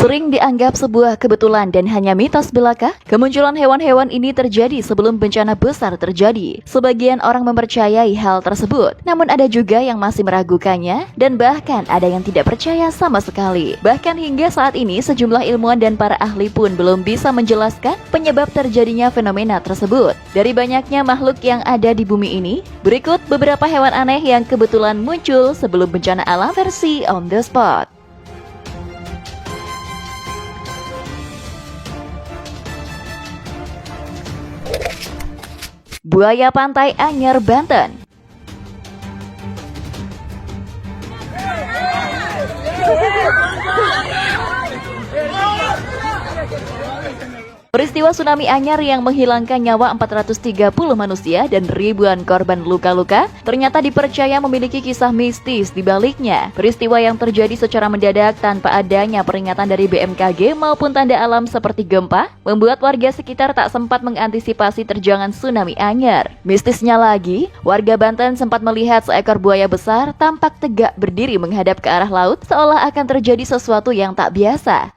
Sering dianggap sebuah kebetulan dan hanya mitos belaka, kemunculan hewan-hewan ini terjadi sebelum bencana besar terjadi. Sebagian orang mempercayai hal tersebut, namun ada juga yang masih meragukannya dan bahkan ada yang tidak percaya sama sekali. Bahkan hingga saat ini sejumlah ilmuwan dan para ahli pun belum bisa menjelaskan penyebab terjadinya fenomena tersebut. Dari banyaknya makhluk yang ada di bumi ini, berikut beberapa hewan aneh yang kebetulan muncul sebelum bencana alam versi on the spot. Buaya pantai Anyer, Banten. Peristiwa tsunami anyar yang menghilangkan nyawa 430 manusia dan ribuan korban luka-luka ternyata dipercaya memiliki kisah mistis di baliknya. Peristiwa yang terjadi secara mendadak tanpa adanya peringatan dari BMKG maupun tanda alam seperti gempa membuat warga sekitar tak sempat mengantisipasi terjangan tsunami anyar. Mistisnya lagi, warga Banten sempat melihat seekor buaya besar tampak tegak berdiri menghadap ke arah laut seolah akan terjadi sesuatu yang tak biasa.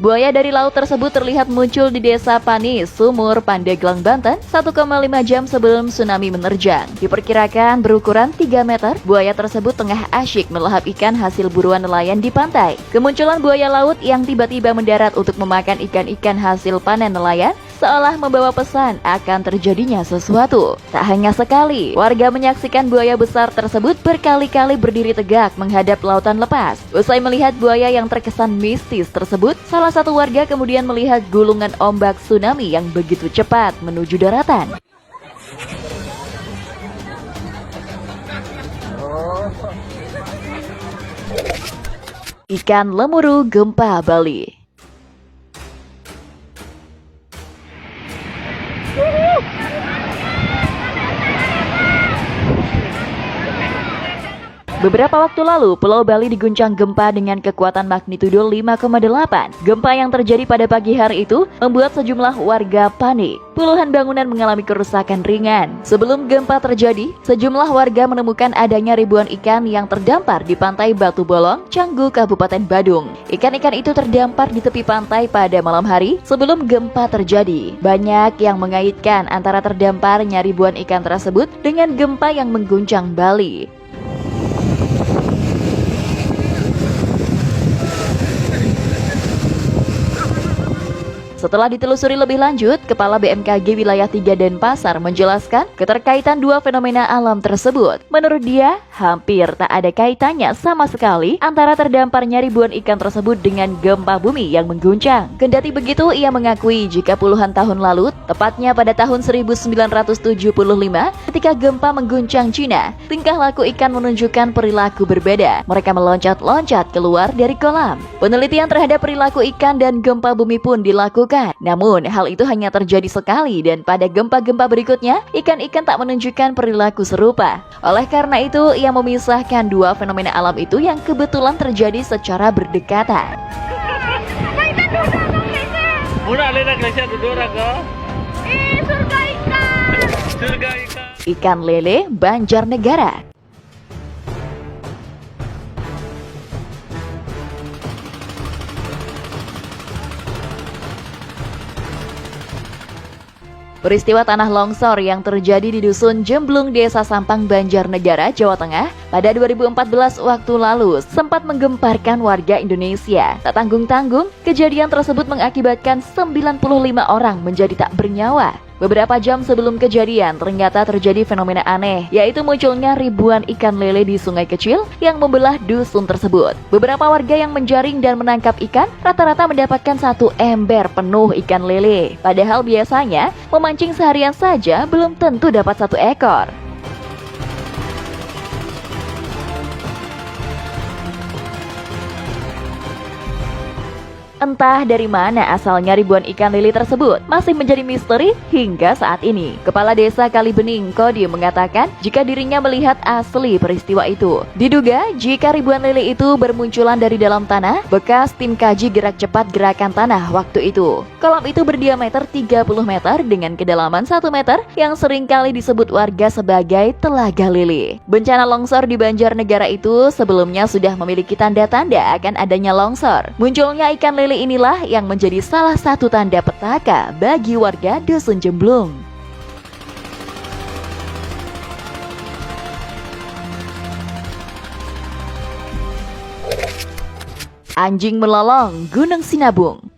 Buaya dari laut tersebut terlihat muncul di desa Panis, Sumur, Pandeglang, Banten 1,5 jam sebelum tsunami menerjang. Diperkirakan berukuran 3 meter, buaya tersebut tengah asyik melahap ikan hasil buruan nelayan di pantai. Kemunculan buaya laut yang tiba-tiba mendarat untuk memakan ikan-ikan hasil panen nelayan seolah membawa pesan akan terjadinya sesuatu. Tak hanya sekali, warga menyaksikan buaya besar tersebut berkali-kali berdiri tegak menghadap lautan lepas. Usai melihat buaya yang terkesan mistis tersebut, salah satu warga kemudian melihat gulungan ombak tsunami yang begitu cepat menuju daratan. Ikan lemuru gempa Bali. Beberapa waktu lalu, Pulau Bali diguncang gempa dengan kekuatan magnitudo 5,8. Gempa yang terjadi pada pagi hari itu membuat sejumlah warga panik. Puluhan bangunan mengalami kerusakan ringan. Sebelum gempa terjadi, sejumlah warga menemukan adanya ribuan ikan yang terdampar di pantai Batu Bolong, Canggu, Kabupaten Badung. Ikan-ikan itu terdampar di tepi pantai pada malam hari sebelum gempa terjadi. Banyak yang mengaitkan antara terdamparnya ribuan ikan tersebut dengan gempa yang mengguncang Bali. Setelah ditelusuri lebih lanjut, Kepala BMKG Wilayah 3 Denpasar menjelaskan keterkaitan dua fenomena alam tersebut. Menurut dia, hampir tak ada kaitannya sama sekali antara terdamparnya ribuan ikan tersebut dengan gempa bumi yang mengguncang. Kendati begitu, ia mengakui jika puluhan tahun lalu, tepatnya pada tahun 1975, ketika gempa mengguncang Cina, tingkah laku ikan menunjukkan perilaku berbeda. Mereka meloncat-loncat keluar dari kolam. Penelitian terhadap perilaku ikan dan gempa bumi pun dilakukan. Namun, hal itu hanya terjadi sekali dan pada gempa-gempa berikutnya, ikan-ikan tak menunjukkan perilaku serupa. Oleh karena itu, ia memisahkan dua fenomena alam itu yang kebetulan terjadi secara berdekatan. Ikan lele Banjarnegara. Peristiwa tanah longsor yang terjadi di Dusun Jemblung, Desa Sampang, Banjarnegara, Jawa Tengah pada 2014 waktu lalu sempat menggemparkan warga Indonesia. Tak tanggung-tanggung, kejadian tersebut mengakibatkan 95 orang menjadi tak bernyawa. Beberapa jam sebelum kejadian, ternyata terjadi fenomena aneh, yaitu munculnya ribuan ikan lele di sungai kecil yang membelah dusun tersebut. Beberapa warga yang menjaring dan menangkap ikan rata-rata mendapatkan 1 ember penuh ikan lele. Padahal biasanya, memancing seharian saja belum tentu dapat 1 ekor. Entah dari mana asalnya ribuan ikan lili tersebut masih menjadi misteri hingga saat ini. Kepala Desa Kalibening, Kodi, mengatakan jika dirinya melihat asli peristiwa itu. Diduga jika ribuan lili itu bermunculan dari dalam tanah bekas tim kaji gerak cepat gerakan tanah waktu itu. Kolam itu berdiameter 30 meter dengan kedalaman 1 meter yang seringkali disebut warga sebagai Telaga Lili. Bencana longsor di Banjarnegara itu sebelumnya sudah memiliki tanda-tanda akan adanya longsor. Munculnya ikan lili inilah yang menjadi salah satu tanda petaka bagi warga Dusun Jemblung. Anjing melolong Gunung Sinabung.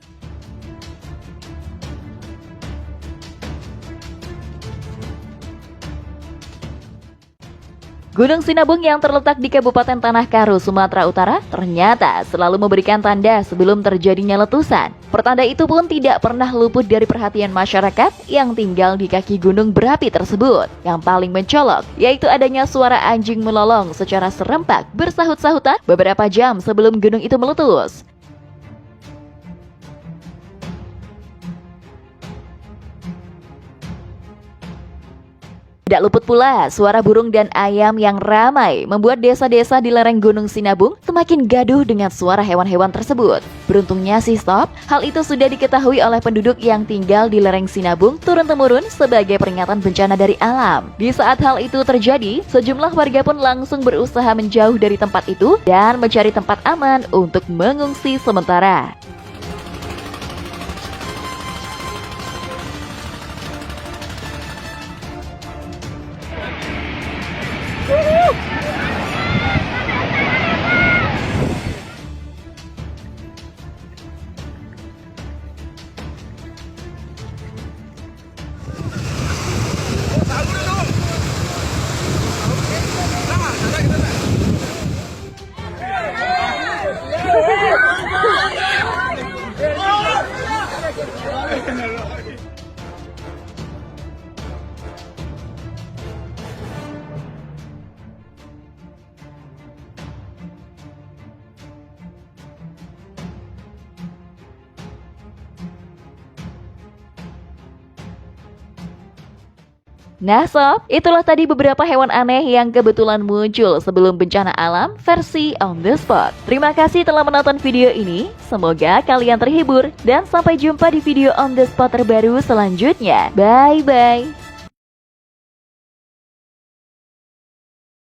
Gunung Sinabung yang terletak di Kabupaten Tanah Karo, Sumatera Utara, ternyata selalu memberikan tanda sebelum terjadinya letusan. Pertanda itu pun tidak pernah luput dari perhatian masyarakat yang tinggal di kaki gunung berapi tersebut. Yang paling mencolok, yaitu adanya suara anjing melolong secara serempak bersahut-sahutan beberapa jam sebelum gunung itu meletus. Tidak luput pula suara burung dan ayam yang ramai membuat desa-desa di lereng Gunung Sinabung semakin gaduh dengan suara hewan-hewan tersebut. Beruntungnya sih stop, hal itu sudah diketahui oleh penduduk yang tinggal di lereng Sinabung turun-temurun sebagai peringatan bencana dari alam. Di saat hal itu terjadi, sejumlah warga pun langsung berusaha menjauh dari tempat itu dan mencari tempat aman untuk mengungsi sementara. Nah sob, itulah tadi beberapa hewan aneh yang kebetulan muncul sebelum bencana alam versi On The Spot. Terima kasih telah menonton video ini, semoga kalian terhibur dan sampai jumpa di video On The Spot terbaru selanjutnya. Bye-bye.